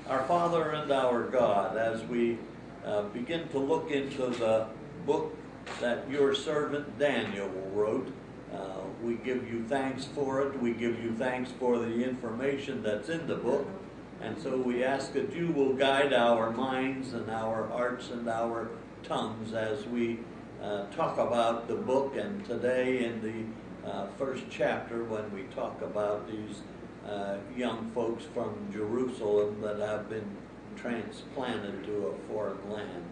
Our Father and our God, as we begin to look into the book that your servant Daniel wrote, we give you thanks for it. We give you thanks for the information that's in the book. And so we ask that you will guide our minds and our hearts and our tongues as we talk about the book. And today in the first chapter, when we talk about these young folks from Jerusalem that have been transplanted to a foreign land.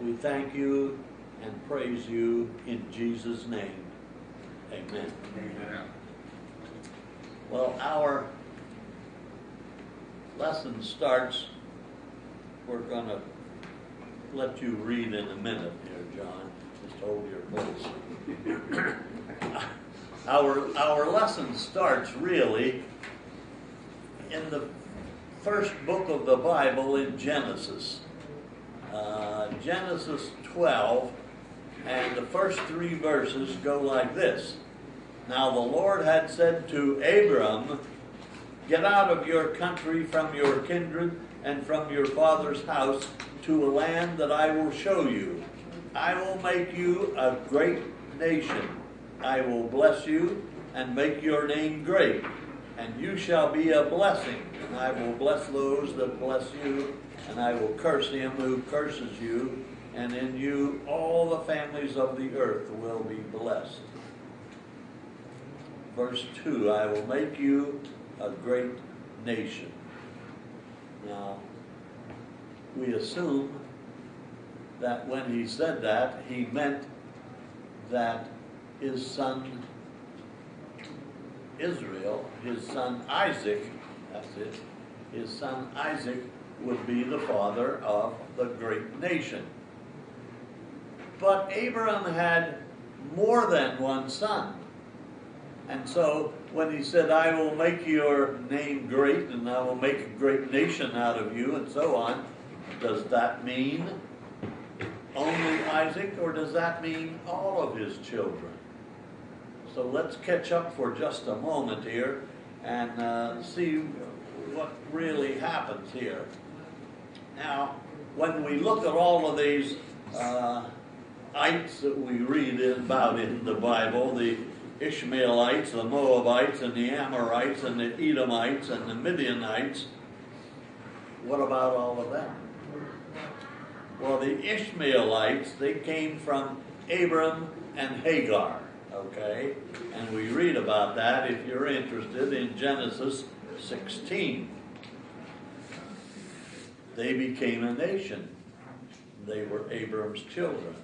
We thank you and praise you in Jesus' name. Amen. Amen. Well, our lesson starts, we're going to let you read in a minute here, John. Just hold your place. Our lesson starts really in the first book of the Bible in Genesis. Genesis 12, and the first 3 verses go like this. Now the Lord had said to Abram, "Get out of your country, from your kindred, and from your father's house, to a land that I will show you. I will make you a great nation. I will bless you and make your name great, and you shall be a blessing. And I will bless those that bless you, and I will curse him who curses you, and in you all the families of the earth will be blessed." Verse 2, I will make you a great nation. Now, we assume that when he said that, he meant that his son Israel, his son Isaac, that's it, his son Isaac would be the father of the great nation. But Abraham had more than one son. And so when he said, "I will make your name great, and I will make a great nation out of you," and so on, does that mean only Isaac, or does that mean all of his children? So let's catch up for just a moment here and see what really happens here. Now, when we look at all of these ites that we read about in the Bible, the Ishmaelites, the Moabites, and the Amorites, and the Edomites, and the Midianites, what about all of them? Well, the Ishmaelites, they came from Abram and Hagar, okay? And we read about that, if you're interested, in Genesis 16. They became a nation. They were Abram's children.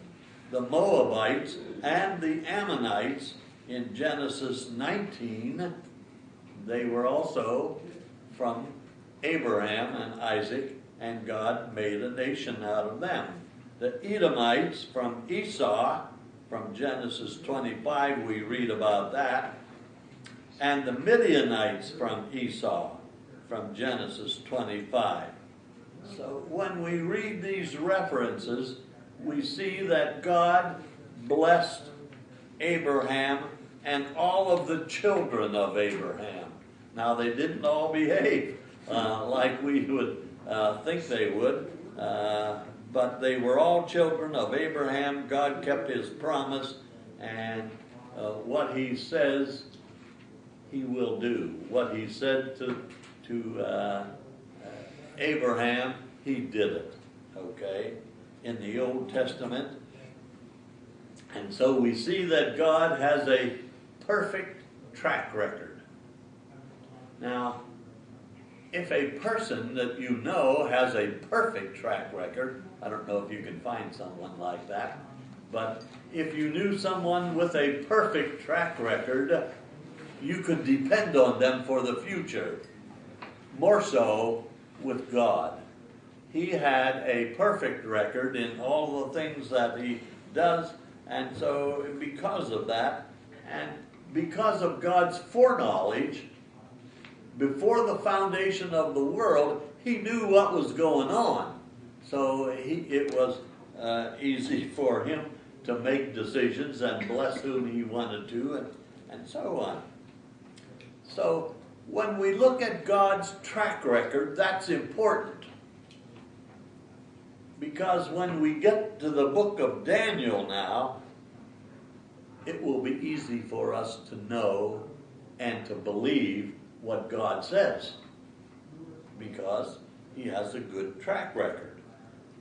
The Moabites and the Ammonites in Genesis 19, they were also from Abraham and Isaac, and God made a nation out of them. The Edomites from Esau, from Genesis 25, we read about that. And the Midianites from Esau, from Genesis 25. So when we read these references, we see that God blessed Abraham and all of the children of Abraham. Now, they didn't all behave like we would think they would, but they were all children of Abraham. God kept his promise, and what he says he will do. What he said to Abraham, he did it, okay, in the Old Testament. And so we see that God has a perfect track record. Now, if a person that you know has a perfect track record, I don't know if you can find someone like that, but if you knew someone with a perfect track record, you could depend on them for the future. More so with God. He had a perfect record in all the things that he does, and so because of that, and because of God's foreknowledge, before the foundation of the world, he knew what was going on. So it was easy for him to make decisions and bless whom he wanted to, and so on. So when we look at God's track record, that's important. Because when we get to the book of Daniel now, it will be easy for us to know and to believe what God says. Because he has a good track record.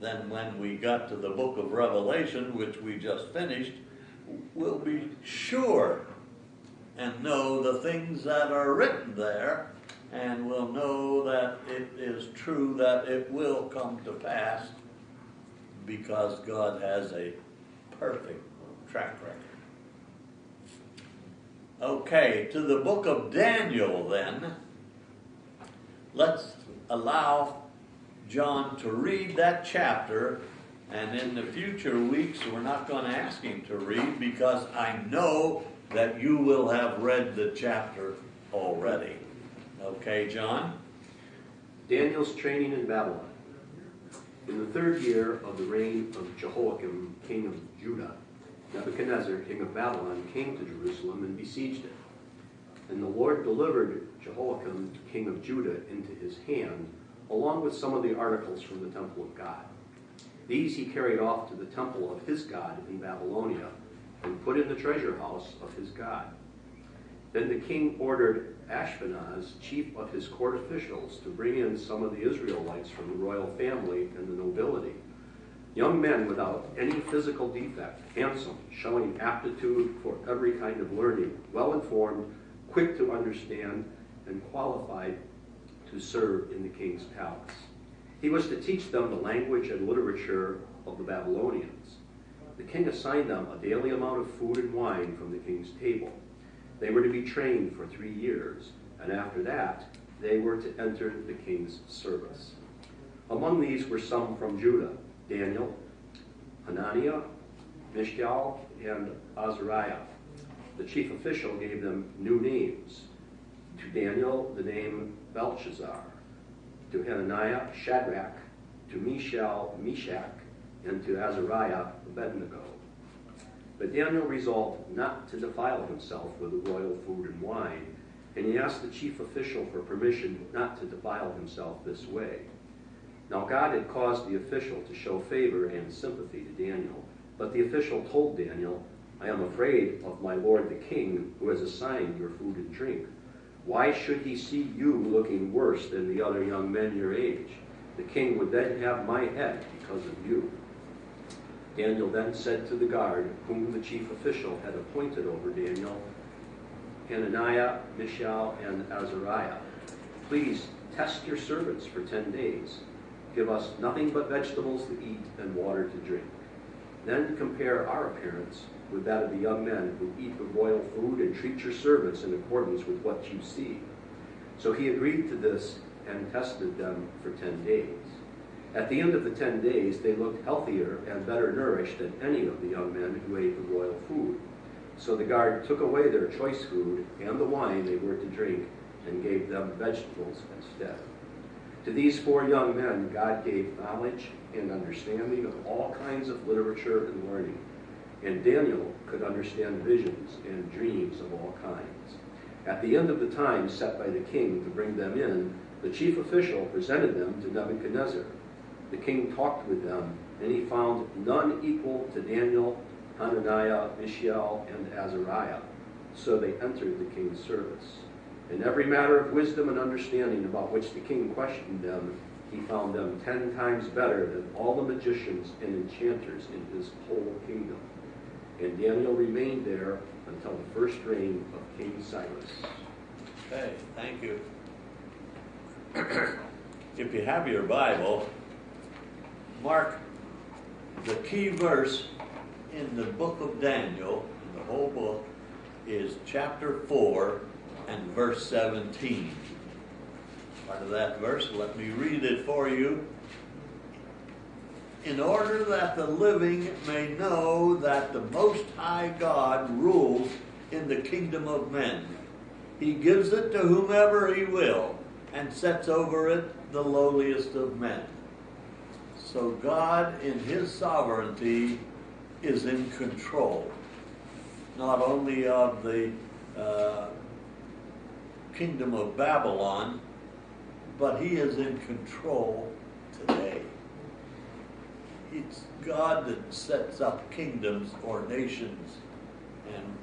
Then when we got to the book of Revelation, which we just finished, we'll be sure and know the things that are written there, and we'll know that it is true, that it will come to pass, because God has a perfect track record. Okay, to the book of Daniel then. Let's allow John to read that chapter, and in the future weeks we're not going to ask him to read, because I know that you will have read the chapter already. Okay, John? Daniel's training in Babylon. In the 3rd year of the reign of Jehoiakim, king of Judah, Nebuchadnezzar, king of Babylon, came to Jerusalem and besieged it. And the Lord delivered Jehoiakim, king of Judah, into his hand, along with some of the articles from the temple of God. These he carried off to the temple of his God in Babylonia, and put in the treasure house of his God. Then the king ordered Ashpenaz, chief of his court officials, to bring in some of the Israelites from the royal family and the nobility, young men without any physical defect, handsome, showing aptitude for every kind of learning, well-informed, quick to understand, and qualified to serve in the king's palace. He was to teach them the language and literature of the Babylonians. The king assigned them a daily amount of food and wine from the king's table. They were to be trained for 3 years, and after that, they were to enter the king's service. Among these were some from Judah: Daniel, Hananiah, Mishael, and Azariah. The chief official gave them new names. To Daniel, the name Belshazzar; to Hananiah, Shadrach; to Mishael, Meshach; and to Azariah, Abednego. But Daniel resolved not to defile himself with the royal food and wine, and he asked the chief official for permission not to defile himself this way. Now God had caused the official to show favor and sympathy to Daniel, but the official told Daniel, "I am afraid of my lord the king, who has assigned your food and drink. Why should he see you looking worse than the other young men your age? The king would then have my head because of you." Daniel then said to the guard, whom the chief official had appointed over Daniel, Hananiah, Mishael, and Azariah, "Please test your servants for 10 days. Give us nothing but vegetables to eat and water to drink. Then compare our appearance with that of the young men who eat the royal food, and treat your servants in accordance with what you see." So he agreed to this and tested them for 10 days. At the end of the 10 days, they looked healthier and better nourished than any of the young men who ate the royal food. So the guard took away their choice food and the wine they were to drink, and gave them vegetables instead. To these 4 young men, God gave knowledge and understanding of all kinds of literature and learning. And Daniel could understand visions and dreams of all kinds. At the end of the time set by the king to bring them in, the chief official presented them to Nebuchadnezzar. The king talked with them, and he found none equal to Daniel, Hananiah, Mishael, and Azariah. So they entered the king's service. In every matter of wisdom and understanding about which the king questioned them, he found them 10 times better than all the magicians and enchanters in his whole kingdom. And Daniel remained there until the first reign of King Cyrus. Okay, thank you. If you have your Bible, mark the key verse in the book of Daniel, in the whole book, is chapter 4 and verse 17. Part of that verse, let me read it for you. "In order that the living may know that the Most High God rules in the kingdom of men. He gives it to whomever he will, and sets over it the lowliest of men." So God, in his sovereignty, is in control, not only of the kingdom of Babylon, but he is in control today. It's God that sets up kingdoms or nations and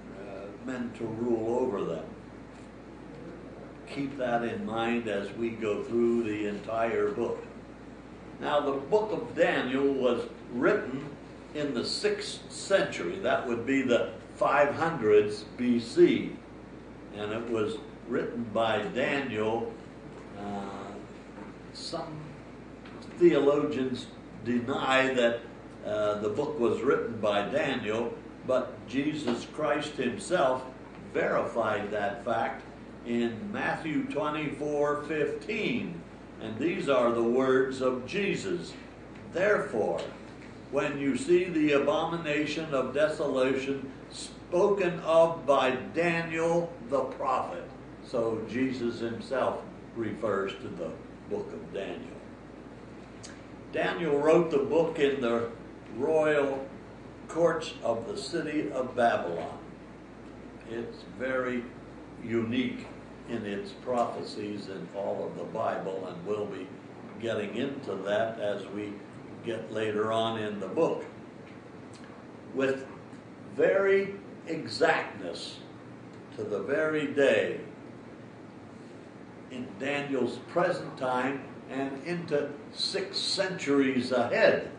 men to rule over them. Keep that in mind as we go through the entire book. Now, the book of Daniel was written in the 6th century. That would be the 500s BC. And it was written by Daniel. Some theologians deny that the book was written by Daniel, but Jesus Christ himself verified that fact in Matthew 24:15. And these are the words of Jesus. Therefore, when you see the abomination of desolation spoken of by Daniel the prophet. So Jesus himself refers to the book of Daniel. Daniel wrote the book in the royal courts of the city of Babylon. It's very unique in its prophecies in all of the Bible, and we'll be getting into that as we get later on in the book. With very exactness to the very day, in Daniel's present time and into 6 centuries ahead,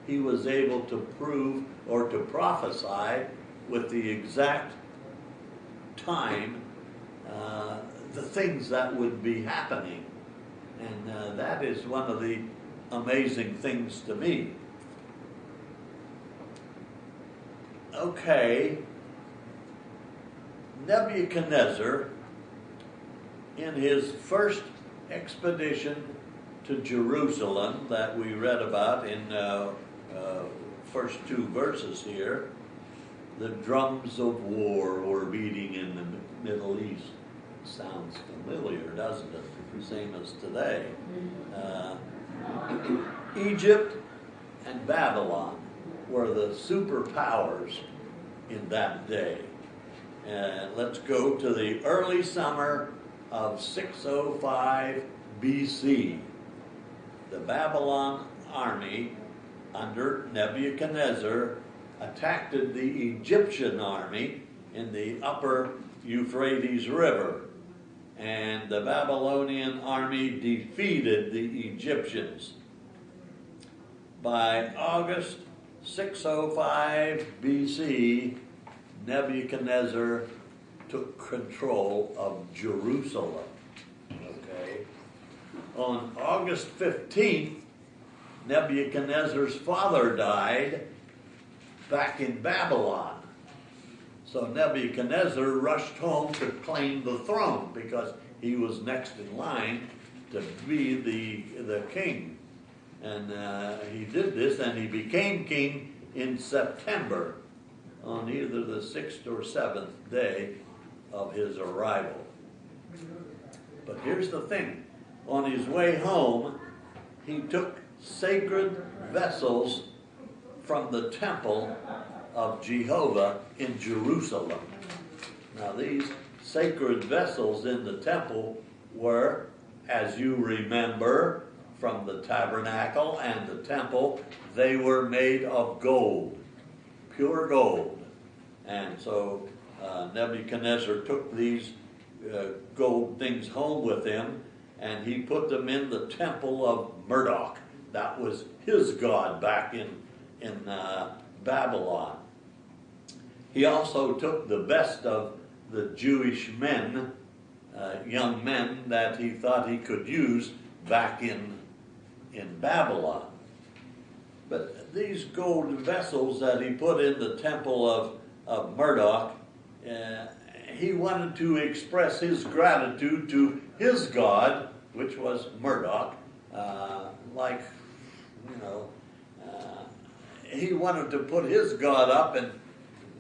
he was able to prove or to prophesy with the exact time the things that would be happening. And that is one of the amazing things to me. Okay, Nebuchadnezzar, in his first expedition to Jerusalem that we read about in first 2 verses here, the drums of war were beating in the Middle East. Sounds familiar, doesn't it? Same as today. Egypt and Babylon were the superpowers in that day. Let's go to the early summer of 605 BC. The Babylon army under Nebuchadnezzar attacked the Egyptian army in the upper Euphrates River, and the Babylonian army defeated the Egyptians. By August 605 BC, Nebuchadnezzar took control of Jerusalem. Okay. On August 15th, Nebuchadnezzar's father died back in Babylon. So Nebuchadnezzar rushed home to claim the throne because he was next in line to be the king. And he did this, and he became king in September on either the 6th or 7th day of his arrival. But here's the thing. On his way home, he took sacred vessels from the temple of Jehovah in Jerusalem. Now, these sacred vessels in the temple were, as you remember from the tabernacle and the temple, they were made of gold, pure gold. And so Nebuchadnezzar took these gold things home with him, and he put them in the temple of Marduk. That was his god back in Babylon. He also took the best of the Jewish men, young men that he thought he could use back in Babylon. But these gold vessels that he put in the temple of Marduk, he wanted to express his gratitude to his god, which was Marduk, he wanted to put his god up, and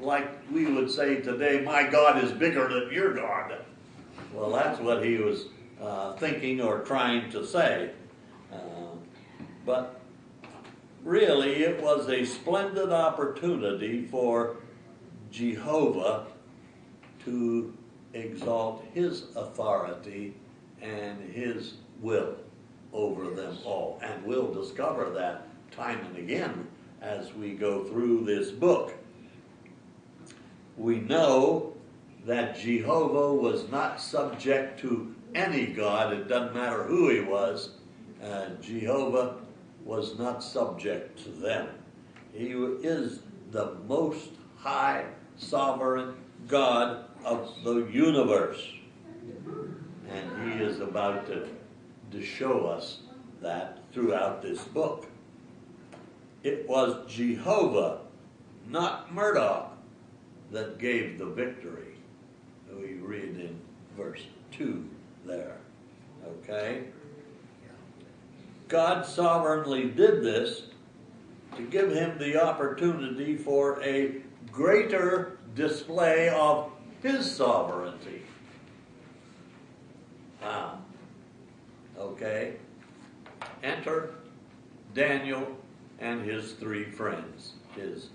like we would say today, my God is bigger than your God. Well, that's what he was thinking or trying to say. But really, it was a splendid opportunity for Jehovah to exalt his authority and his will over them all. And we'll discover that time and again as we go through this book. We know that Jehovah was not subject to any god. It doesn't matter who he was. Jehovah was not subject to them. He is the most high sovereign God of the universe. And he is about to show us that throughout this book. It was Jehovah, not Murdoch, that gave the victory. We read in verse 2 there. Okay? God sovereignly did this to give him the opportunity for a greater display of his sovereignty. Wow. Okay? Enter Daniel and his three friends, his,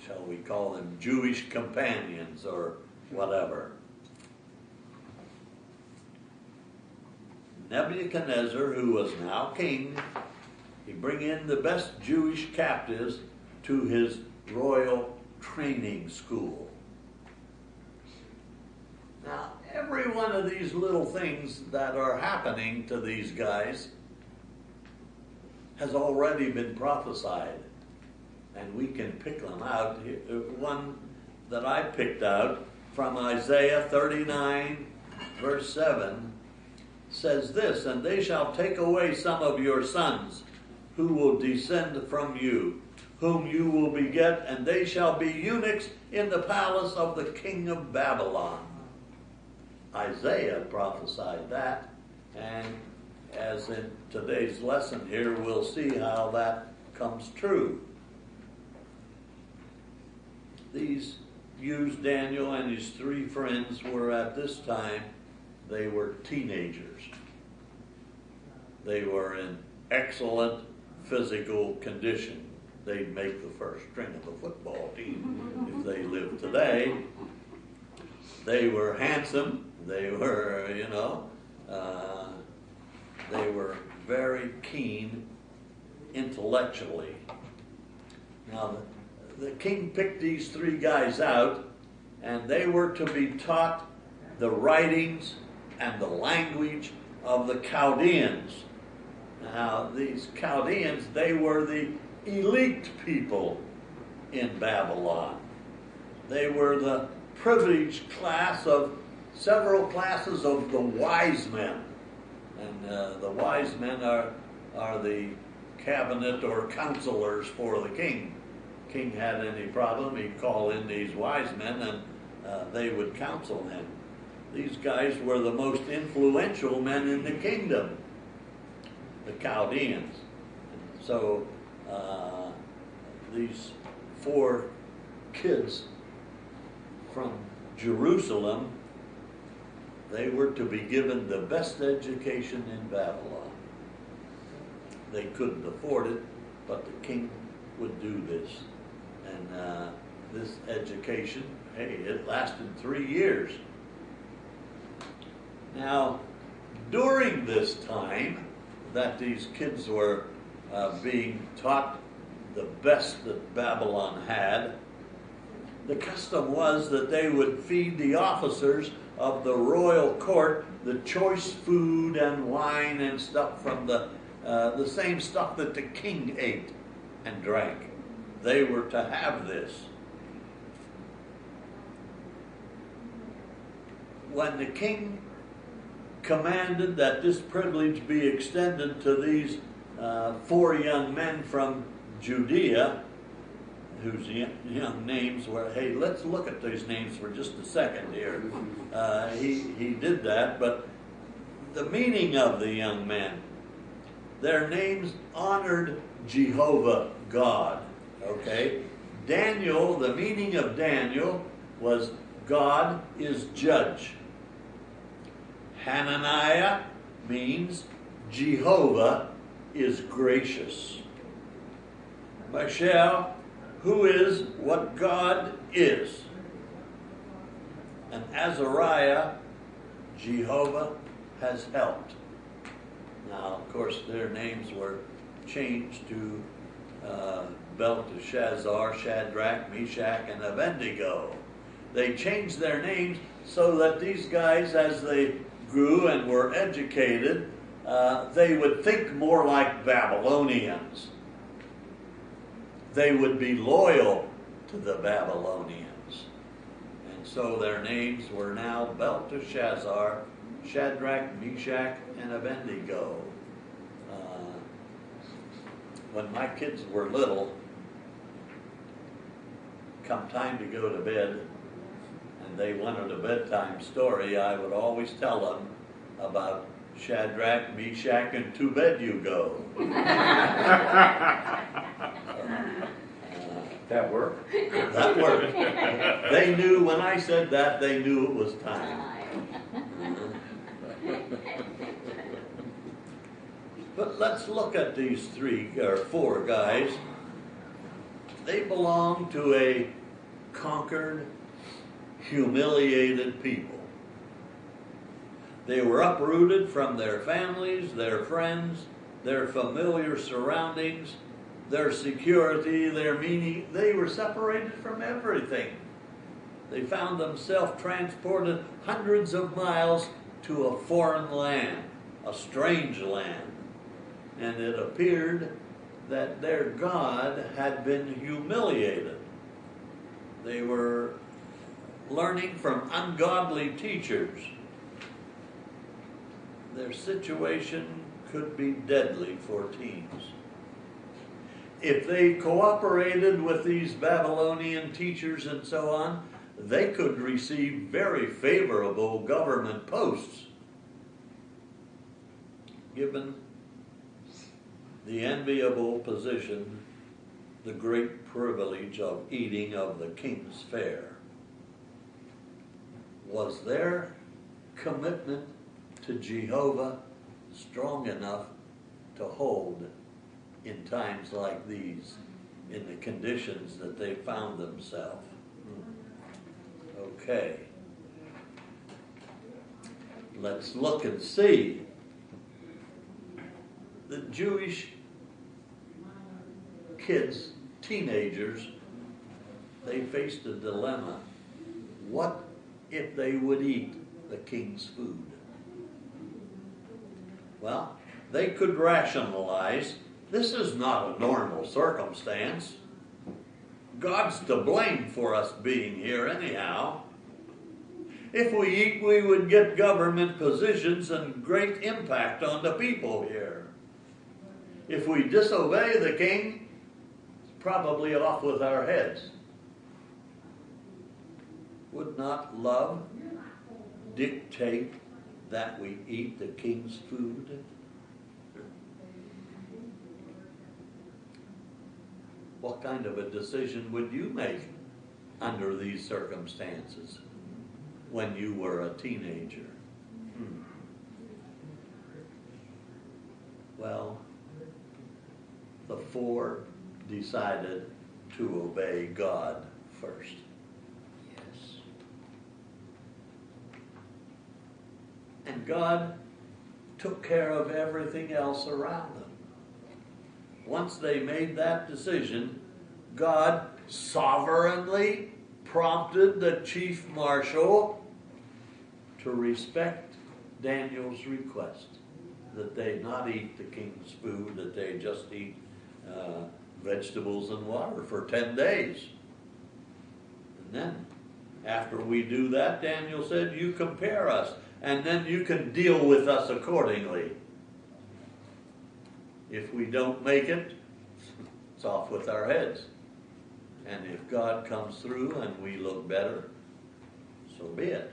shall we call them Jewish companions or whatever. Nebuchadnezzar, who was now king, he bring in the best Jewish captives to his royal training school. Now, every one of these little things that are happening to these guys has already been prophesied, and we can pick them out. One that I picked out from Isaiah 39, verse 7, says this, "And they shall take away some of your sons, who will descend from you, whom you will beget, and they shall be eunuchs in the palace of the king of Babylon." Isaiah prophesied that, and as in today's lesson here, we'll see how that comes true. These Jews, Daniel and his three friends, were at this time, they were teenagers. They were in excellent physical condition. They'd make the first string of the football team if they lived today. They were handsome. They were, they were very keen intellectually. Now, the king picked these three guys out, and they were to be taught the writings and the language of the Chaldeans. Now, these Chaldeans, they were the elite people in Babylon. They were the privileged class of several classes of the wise men. And the wise men are the cabinet or counselors for the king. King had any problem, he'd call in these wise men and they would counsel him. These guys were the most influential men in the kingdom, the Chaldeans. So these four kids from Jerusalem, they were to be given the best education in Babylon. They couldn't afford it, but the king would do this. And this education, hey, it lasted 3 years. Now, during this time that these kids were being taught the best that Babylon had, the custom was that they would feed the officers of the royal court the choice food and wine and stuff from the same stuff that the king ate and drank. They were to have this. When the king commanded that this privilege be extended to these 4 young men from Judea, whose young names were, hey, let's look at these names for just a second here. He did that, but the meaning of the young men, their names honored Jehovah God, okay? Daniel, the meaning of Daniel was God is judge. Hananiah means Jehovah is gracious. Mishael, who is what God is. And Azariah, Jehovah has helped. Now, of course, their names were changed to Belteshazzar, Shadrach, Meshach, and Abednego. They changed their names so that these guys, as they grew and were educated, they would think more like Babylonians. They would be loyal to the Babylonians. And so their names were now Belteshazzar, Shadrach, Meshach, and Abednego. When my kids were little, come time to go to bed, and they wanted a bedtime story, I would always tell them about Shadrach, Meshach, and to bed you go. That worked? That worked. They knew when I said that, they knew it was time. But let's look at these four guys. They belong to a conquered, humiliated people. They were uprooted from their families, their friends, their familiar surroundings, their security, their meaning. They were separated from everything. They found themselves transported hundreds of miles to a foreign land, a strange land. And it appeared that their God had been humiliated. They were learning from ungodly teachers. Their situation could be deadly for teens. If they cooperated with these Babylonian teachers and so on, they could receive very favorable government posts, given the enviable position, the great privilege of eating of the king's fare. Was their commitment to Jehovah strong enough to hold in times like these, in the conditions that they found themselves? Okay. Let's look and see. The Jewish kids, teenagers, they faced a dilemma. What if they would eat the king's food? Well, they could rationalize, this is not a normal circumstance. God's to blame for us being here anyhow. If we eat, we would get government positions and great impact on the people here. If we disobey the king, it's probably off with our heads. Would not love dictate that we eat the king's food? What kind of a decision would you make under these circumstances when you were a teenager? Well, the four decided to obey God first. Yes. And God took care of everything else around them. Once they made that decision, God sovereignly prompted the chief marshal to respect Daniel's request that they not eat the king's food, that they just eat vegetables and water for 10 days. And then, after we do that, Daniel said, you compare us, and then you can deal with us accordingly. If we don't make it, it's off with our heads. And if God comes through and we look better, so be it.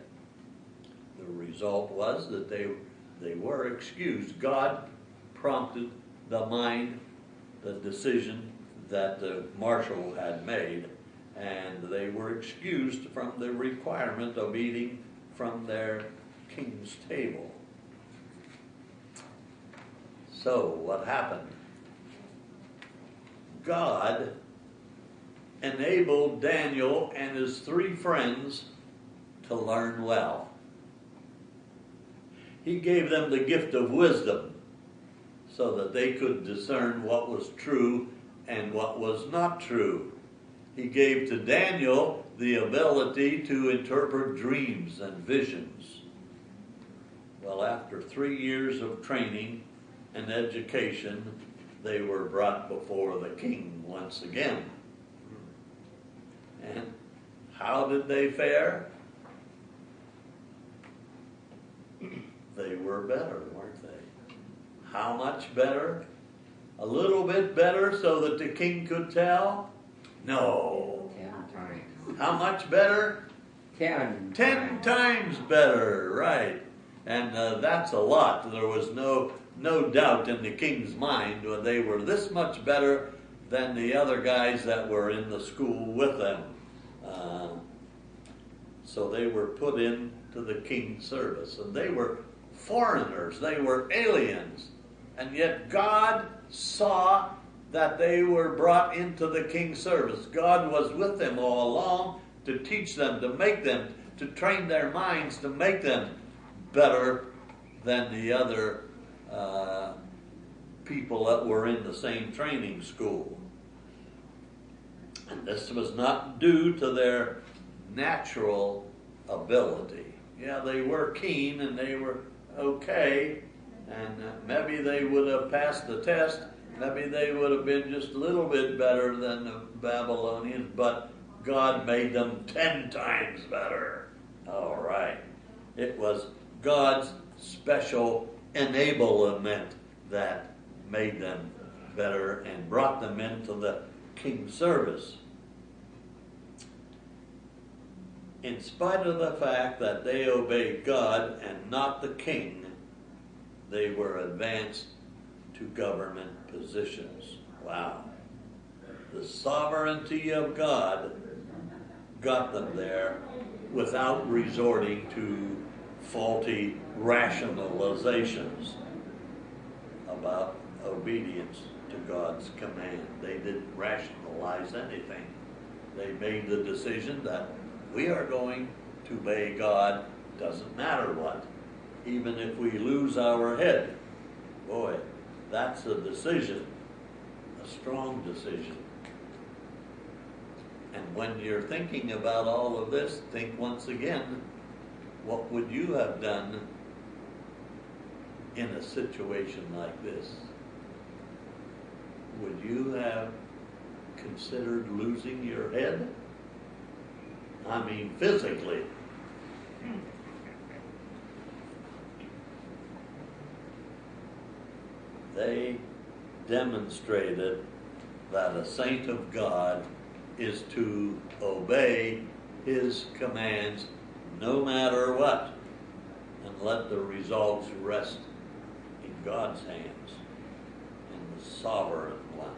The result was that they were excused. God prompted the decision that the marshal had made, and they were excused from the requirement of eating from their king's table. So, what happened? God enabled Daniel and his three friends to learn well. He gave them the gift of wisdom so that they could discern what was true and what was not true. He gave to Daniel the ability to interpret dreams and visions. Well, after 3 years of training and education, they were brought before the king once again. And how did they fare? They were better, weren't they? How much better? A little bit better so that the king could tell? No. 10 times. How much better? 10. 10 times better, right. And that's a lot. There was no doubt in the king's mind when they were this much better than the other guys that were in the school with them. So they were put into the king's service. And they were foreigners. They were aliens. And yet God saw that they were brought into the king's service. God was with them all along to teach them, to make them, to train their minds, to make them better than the other people that were in the same training school. And this was not due to their natural ability. Yeah, they were keen and they were okay, and maybe they would have passed the test. Maybe they would have been just a little bit better than the Babylonians, but God made them 10 times better. All right. It was God's special enablement that made them better and brought them into the king's service. In spite of the fact that they obeyed God and not the king, they were advanced to government positions. Wow. The sovereignty of God got them there without resorting to faulty rationalizations about obedience to God's command. They didn't rationalize anything. They made the decision that we are going to obey God, doesn't matter what, even if we lose our head. Boy, that's a decision, a strong decision. And when you're thinking about all of this, think once again, what would you have done in a situation like this? Would you have considered losing your head? I mean, physically. They demonstrated that a saint of God is to obey his commands no matter what, and let the results rest in God's hands, in the sovereign one.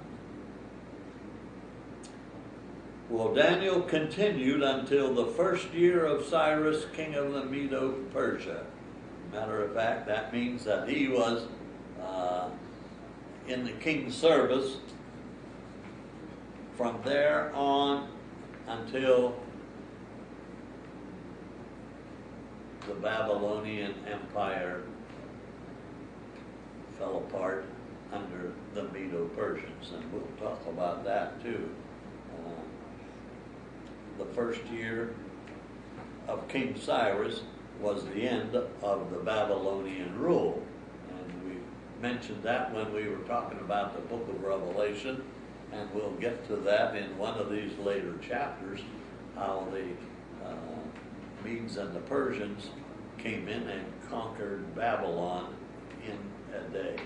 Well, Daniel continued until the first year of Cyrus, king of the Medo-Persia. Matter of fact, that means that he was in the king's service from there on until the Babylonian Empire fell apart under the Medo-Persians, and we'll talk about that too. The first year of King Cyrus was the end of the Babylonian rule, and we mentioned that when we were talking about the book of Revelation, and we'll get to that in one of these later chapters, how the Medes and the Persians came in and conquered Babylon in a day,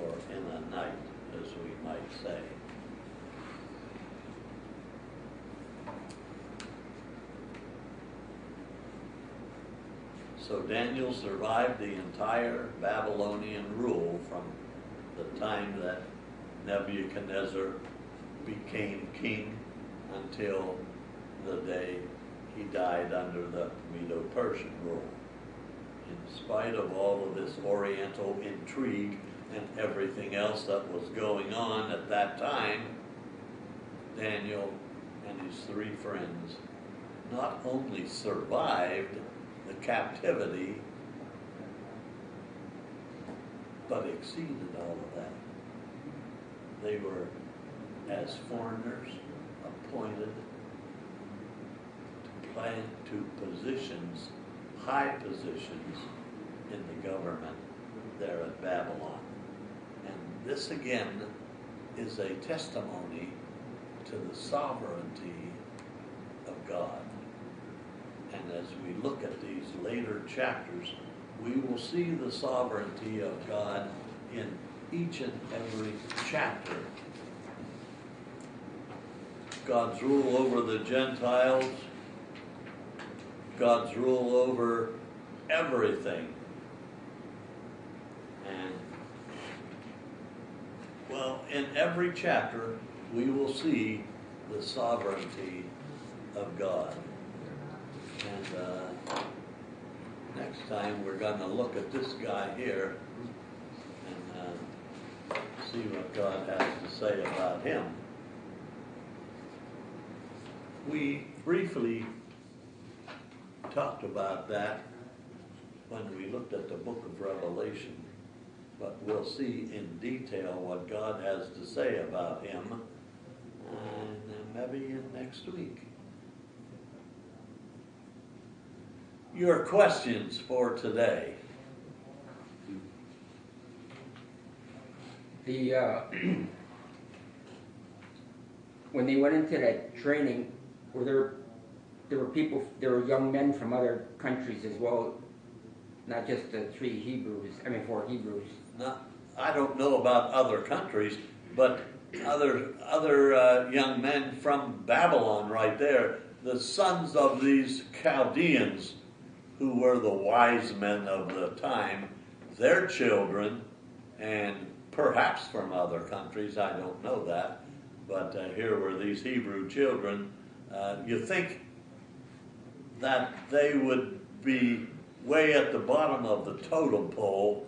or in a night, as we might say. So Daniel survived the entire Babylonian rule from the time that Nebuchadnezzar became king until the day he died under the Medo-Persian rule. In spite of all of this Oriental intrigue and everything else that was going on at that time, Daniel and his 3 friends not only survived the captivity, but exceeded all of that. They were, as foreigners, appointed to positions, high positions in the government there at Babylon. And this again is a testimony to the sovereignty of God. And as we look at these later chapters, we will see the sovereignty of God in each and every chapter. God's rule over the Gentiles, God's rule over everything. And, well, in every chapter, we will see the sovereignty of God. And next time, we're going to look at this guy here and see what God has to say about him. We briefly talked about that when we looked at the book of Revelation, but we'll see in detail what God has to say about him, and maybe in next week. Your questions for today. When they went into that training, were there were young men from other countries as well, not just the four Hebrews. No, I don't know about other countries, but other young men from Babylon right there, the sons of these Chaldeans, who were the wise men of the time, their children, and perhaps from other countries, I don't know that, but here were these Hebrew children. You think that they would be way at the bottom of the totem pole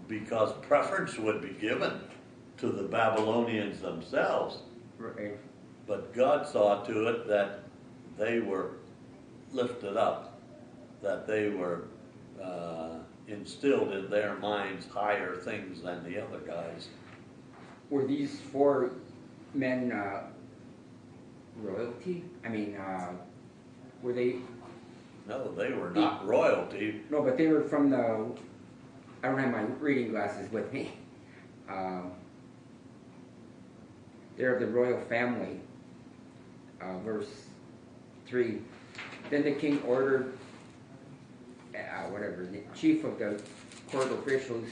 because preference would be given to the Babylonians themselves. Right. But God saw to it that they were lifted up, that they were instilled in their minds higher things than the other guys. Were these four men royalty? Were they? No, they were not royalty. No, but they were from the. I don't have my reading glasses with me. They're of the royal family. Verse 3. Then the king ordered, the chief of the court officials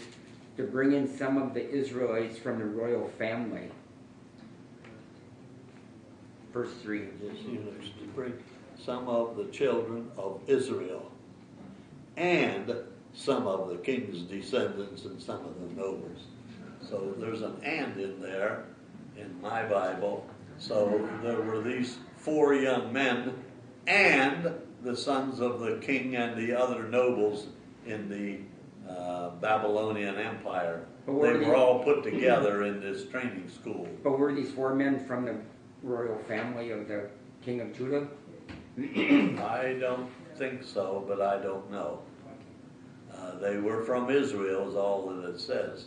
to bring in some of the Israelites from the royal family. Verse 3. To bring some of the children of Israel and some of the king's descendants and some of the nobles. So there's an "and" in there in my Bible. So there were these four young men and the sons of the king and the other nobles in the Babylonian Empire. They were all put together in this training school. But were these four men from the royal family of the king of Judah? I don't think so, but I don't know. They were from Israel is all that it says.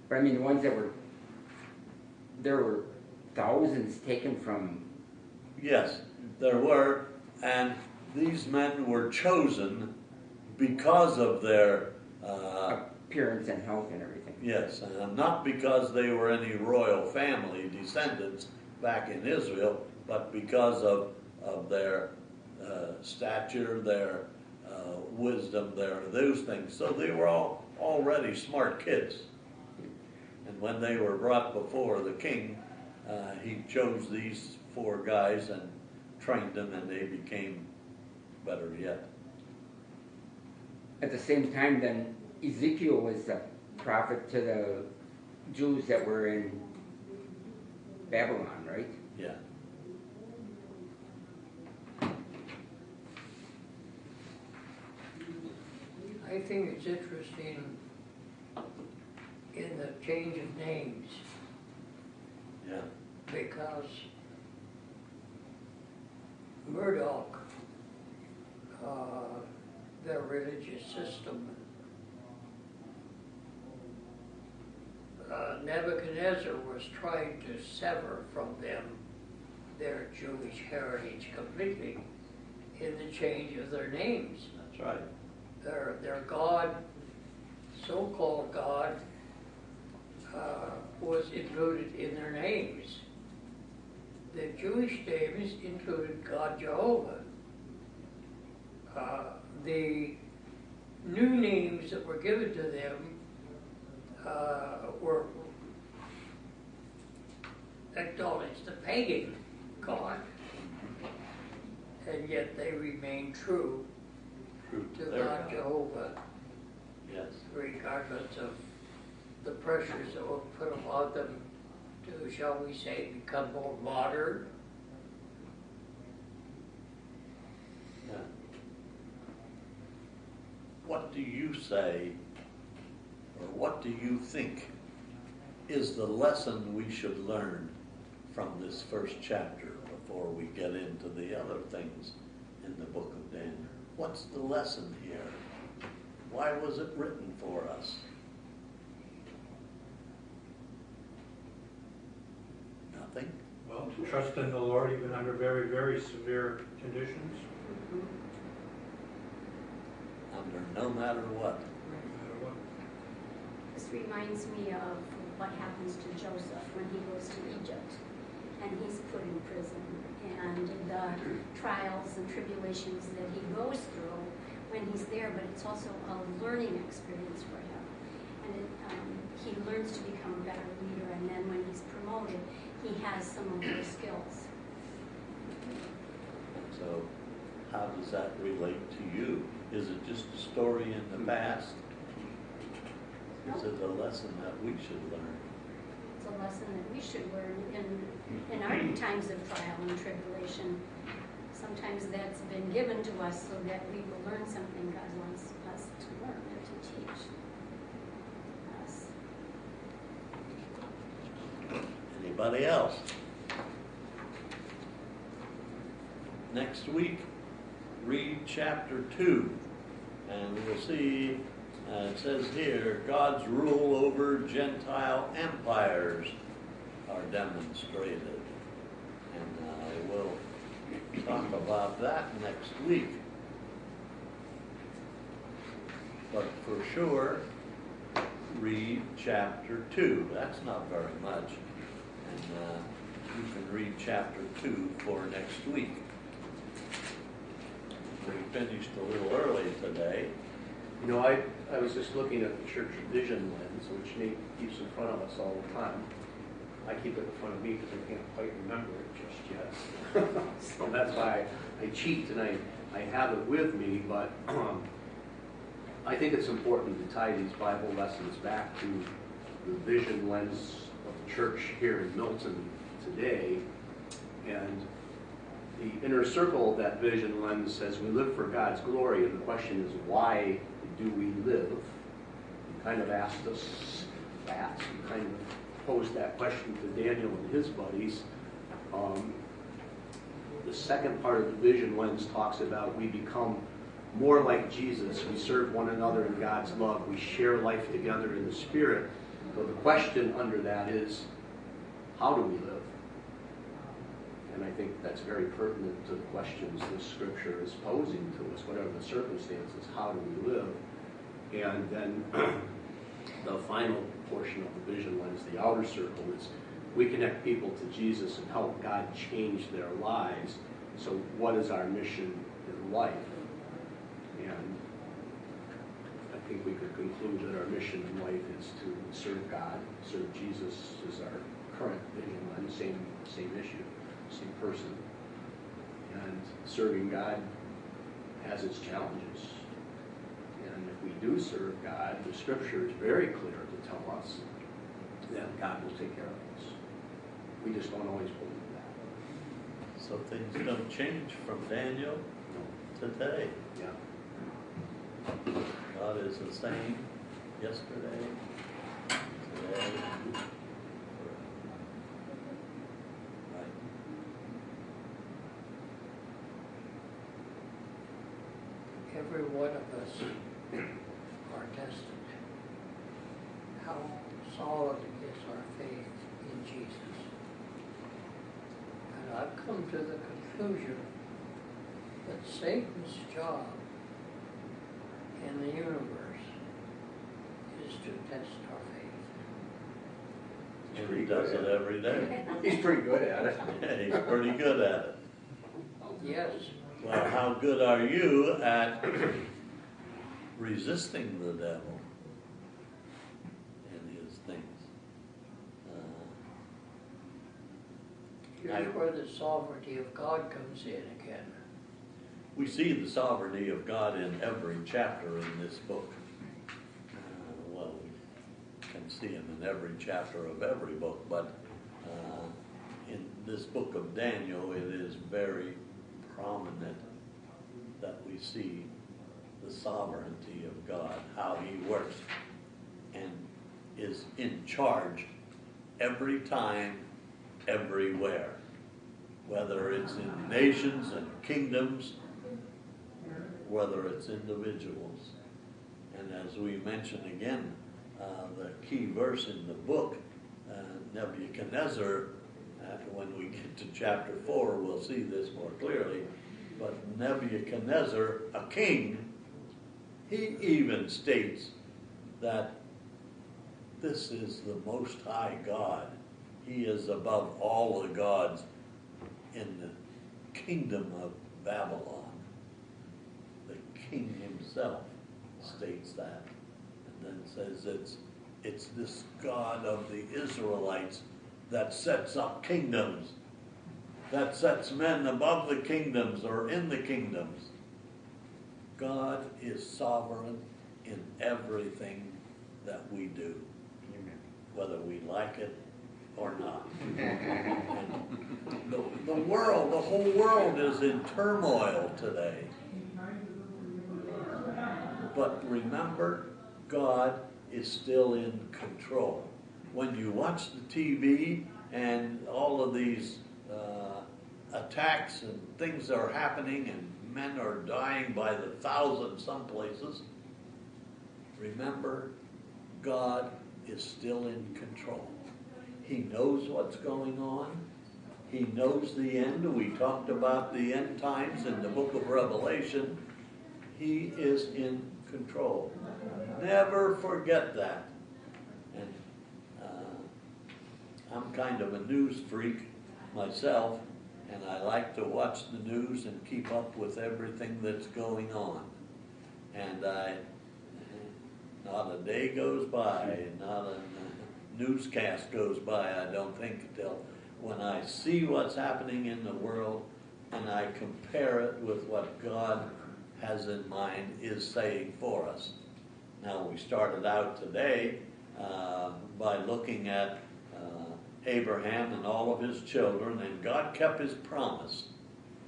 But the ones that there were thousands taken from... Yes, there were, and these men were chosen because of their... appearance and health and everything. Yes, and not because they were any royal family descendants back in Israel, but because of their stature, their wisdom, those things. So they were all already smart kids. And when they were brought before the king, he chose these four guys and trained them, and they became better yet. At the same time, then, Ezekiel was the prophet to the Jews that were in Babylon, right? Yeah. I think it's interesting in the change of names, Yeah. because Murdoch, their religious system. Nebuchadnezzar was trying to sever from them their Jewish heritage completely in the change of their names. That's right. Their God, so-called God, was included in their names. The Jewish names included God Jehovah. The new names that were given to them were acknowledged the pagan God, and yet they remain true to their God Jehovah, Yes. regardless of the pressures that were put upon them to, shall we say, become more modern. Yeah. What do you say, or what do you think is the lesson we should learn from this first chapter before we get into the other things in the book of Daniel? What's the lesson here? Why was it written for us? Nothing? Well, to trust in the Lord even under very, very severe conditions, Under no matter what. no matter what. This reminds me of what happens to Joseph when he goes to Egypt and he's put in prison, and the trials and tribulations that he goes through when he's there, but it's also a learning experience for him. And he learns to become a better leader, and then when he's promoted, he has some of those skills. So how does that relate to you? Is it just a story in the past? Is it a lesson that we should learn? It's a lesson that we should learn in our times of trial and tribulation. Sometimes that's been given to us so that we will learn something God wants us to learn and to teach us. Anybody else? Next week, read chapter 2, and we'll see, it says here, God's rule over Gentile empires are demonstrated. And we'll talk about that next week. But for sure, read chapter 2. That's not very much. And you can read chapter 2 for next week. We finished a little early today. You know, I was just looking at the church vision lens, which Nate keeps in front of us all the time. I keep it in front of me because I can't quite remember it just yet. So that's why I cheat and I have it with me, but I think it's important to tie these Bible lessons back to the vision lens of the church here in Milton today. And the inner circle of that vision lens says we live for God's glory, and the question is, why do we live? You kind of asked us that. You kind of posed that question to Daniel and his buddies. The second part of the vision lens talks about we become more like Jesus. We serve one another in God's love. We share life together in the Spirit. So the question under that is, how do we live? And I think that's very pertinent to the questions this scripture is posing to us, whatever the circumstances, how do we live? And then the final portion of the vision lens, the outer circle, is we connect people to Jesus and help God change their lives. So what is our mission in life? And I think we could conclude that our mission in life is to serve God, serve Jesus is our current vision lens, same issue, same person. And serving God has its challenges. And if we do serve God, the scripture is very clear to tell us that God will take care of us. We just don't always believe that. So things don't change from Daniel to today. Yeah. God is the same yesterday, today, right? every one of us are tested. How solid is our faith in Jesus? And I've come to the conclusion that Satan's job in the universe is to test our faith. And he does it every day. He's pretty good at it. Yeah, he's pretty good at it. Yes, Well, how good are you at resisting the devil and his things? here's where the sovereignty of God comes in again. We see the sovereignty of God in every chapter in this book. Well, we can see him in every chapter of every book, but in this book of Daniel, it is very prominent that we see the sovereignty of God, how he works and is in charge every time, everywhere, whether it's in nations and kingdoms, whether it's individuals. And as we mentioned again, the key verse in the book, Nebuchadnezzar, when we get to chapter 4, we'll see this more clearly, but Nebuchadnezzar, a king, he even states that this is the Most High God. He is above all the gods in the kingdom of Babylon. The king himself states that, and then says it's this God of the Israelites that sets up kingdoms, that sets men above the kingdoms or in the kingdoms. God is sovereign in everything that we do, whether we like it or not. The world, the whole world is in turmoil today. But remember, God is still in control. When you watch the TV and all of these attacks and things are happening and men are dying by the thousands some places, remember, God is still in control. He knows what's going on. He knows the end. We talked about the end times in the book of Revelation. He is in control. Never forget that. And I'm kind of a news freak myself, and I like to watch the news and keep up with everything that's going on. And not a day goes by, not a newscast goes by, I don't think, until when I see what's happening in the world and I compare it with what God has in mind is saying for us. Now, we started out today by looking at Abraham and all of his children, and God kept his promise.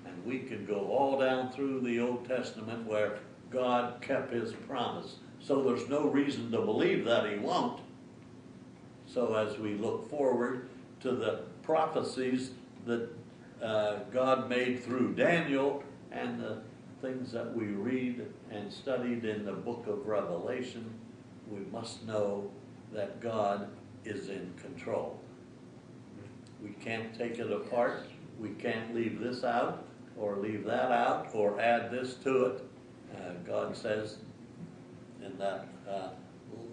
And we could go all down through the Old Testament where God kept his promise. So there's no reason to believe that he won't. So as we look forward to the prophecies that God made through Daniel and the things that we read and studied in the book of Revelation, we must know that God is in control. We can't take it apart. We can't leave this out or leave that out or add this to it. God says in that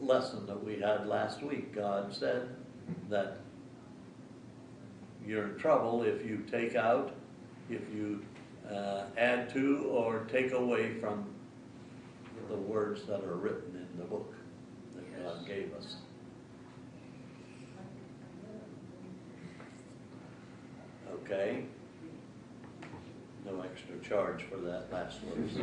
lesson that we had last week, God said that you're in trouble if you take out, if you add to or take away from the words that are written in the book that God gave us. Okay? No extra charge for that last verse.